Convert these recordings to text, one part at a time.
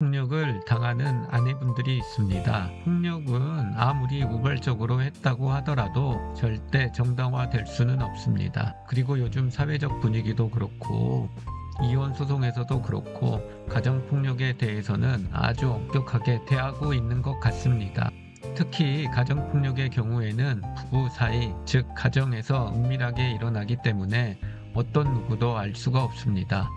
폭력을 당하는 아내분들이 있습니다. 폭력은 아무리 우발적으로 했다고 하더라도 절대 정당화될 수는 없습니다. 그리고 요즘 사회적 분위기도 그렇고 이혼 소송에서도 그렇고 가정폭력에 대해서는 아주 엄격하게 대하고 있는 것 같습니다. 특히 가정폭력의 경우에는 부부 사이, 즉 가정에서 은밀하게 일어나기 때문에 어떤 누구도 알 수가 없습니다.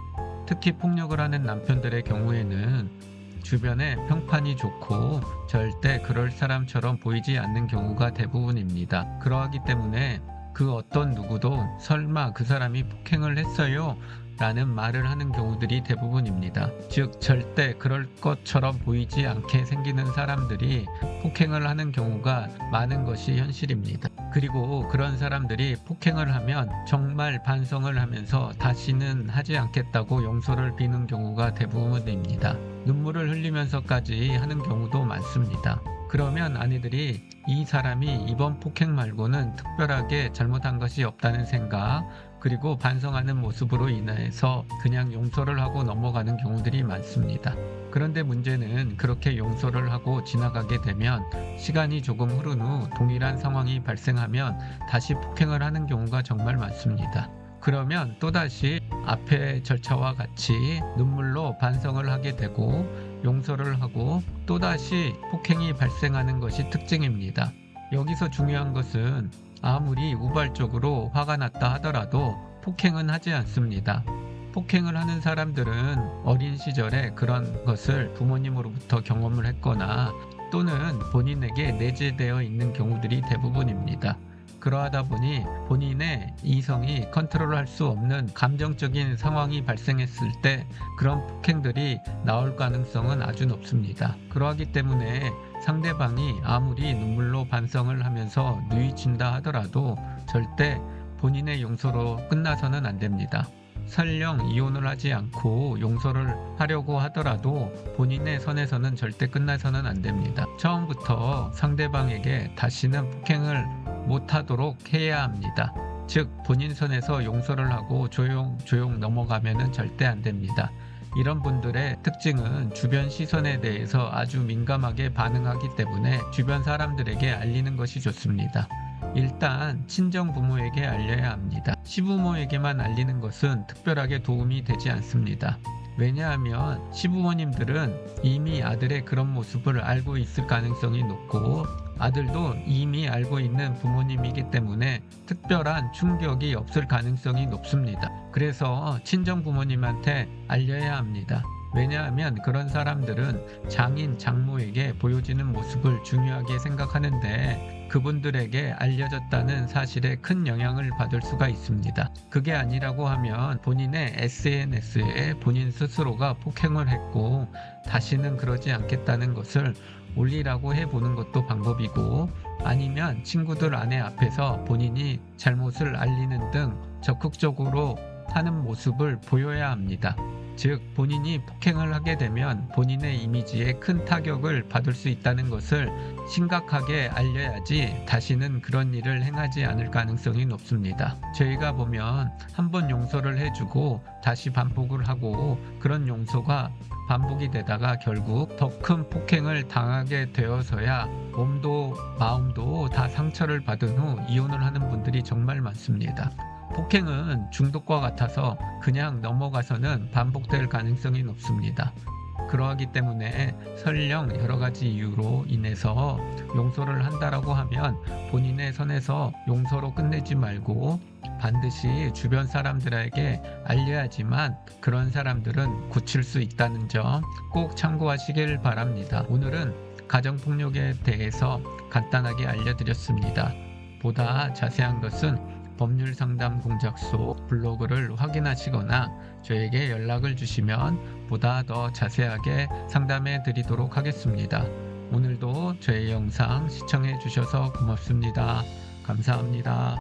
특히 폭력을 하는 남편들의 경우에는 주변에 평판이 좋고 절대 그럴 사람처럼 보이지 않는 경우가 대부분입니다. 그러하기 때문에 그 어떤 누구도 설마 그 사람이 폭행을 했어요? 라는 말을 하는 경우들이 대부분입니다. 즉 절대 그럴 것처럼 보이지 않게 생기는 사람들이 폭행을 하는 경우가 많은 것이 현실입니다. 그리고 그런 사람들이 폭행을 하면 정말 반성을 하면서 다시는 하지 않겠다고 용서를 비는 경우가 대부분입니다. 눈물을 흘리면서까지 하는 경우도 많습니다. 그러면 아내들이 이 사람이 이번 폭행 말고는 특별하게 잘못한 것이 없다는 생각, 그리고 반성하는 모습으로 인해서 그냥 용서를 하고 넘어가는 경우들이 많습니다. 그런데 문제는 그렇게 용서를 하고 지나가게 되면 시간이 조금 흐른 후 동일한 상황이 발생하면 다시 폭행을 하는 경우가 정말 많습니다. 그러면 또다시 앞의 절차와 같이 눈물로 반성을 하게 되고 용서를 하고 또다시 폭행이 발생하는 것이 특징입니다. 여기서 중요한 것은 아무리 우발적으로 화가 났다 하더라도 폭행은 하지 않습니다. 폭행을 하는 사람들은 어린 시절에 그런 것을 부모님으로부터 경험을 했거나 또는 본인에게 내재되어 있는 경우들이 대부분입니다. 그러하다 보니 본인의 이성이 컨트롤할 수 없는 감정적인 상황이 발생했을 때 그런 폭행들이 나올 가능성은 아주 높습니다. 그러하기 때문에 상대방이 아무리 눈물로 반성을 하면서 누이친다 하더라도 절대 본인의 용서로 끝나서는 안 됩니다. 설령 이혼을 하지 않고 용서를 하려고 하더라도 본인의 선에서는 절대 끝나서는 안 됩니다. 처음부터 상대방에게 다시는 폭행을 못하도록 해야 합니다. 즉 본인 선에서 용서를 하고 조용 넘어가면은 절대 안 됩니다. 이런 분들의 특징은 주변 시선에 대해서 아주 민감하게 반응하기 때문에 주변 사람들에게 알리는 것이 좋습니다. 일단 친정 부모에게 알려야 합니다. 시부모에게만 알리는 것은 특별하게 도움이 되지 않습니다. 왜냐하면 시부모님들은 이미 아들의 그런 모습을 알고 있을 가능성이 높고 아들도 이미 알고 있는 부모님이기 때문에 특별한 충격이 없을 가능성이 높습니다. 그래서 친정 부모님한테 알려야 합니다. 왜냐하면 그런 사람들은 장인, 장모에게 보여지는 모습을 중요하게 생각하는데 그분들에게 알려졌다는 사실에 큰 영향을 받을 수가 있습니다. 그게 아니라고 하면 본인의 SNS에 본인 스스로가 폭행을 했고 다시는 그러지 않겠다는 것을 올리라고 해보는 것도 방법이고 아니면 친구들 아내 앞에서 본인이 잘못을 알리는 등 적극적으로 하는 모습을 보여야 합니다. 즉 본인이 폭행을 하게 되면 본인의 이미지에 큰 타격을 받을 수 있다는 것을 심각하게 알려야지 다시는 그런 일을 행하지 않을 가능성이 높습니다. 저희가 보면 한번 용서를 해주고 다시 반복을 하고 그런 용서가 반복이 되다가 결국 더 큰 폭행을 당하게 되어서야 몸도 마음도 다 상처를 받은 후 이혼을 하는 분들이 정말 많습니다. 폭행은 중독과 같아서 그냥 넘어가서는 반복될 가능성이 높습니다. 그러하기 때문에 설령 여러 가지 이유로 인해서 용서를 한다라고 하면 본인의 선에서 용서로 끝내지 말고 반드시 주변 사람들에게 알려야지만 그런 사람들은 고칠 수 있다는 점 꼭 참고하시길 바랍니다. 오늘은 가정폭력에 대해서 간단하게 알려드렸습니다. 보다 자세한 것은 법률상담공작소 블로그를 확인하시거나 저에게 연락을 주시면 보다 더 자세하게 상담해 드리도록 하겠습니다. 오늘도 저의 영상 시청해 주셔서 고맙습니다. 감사합니다.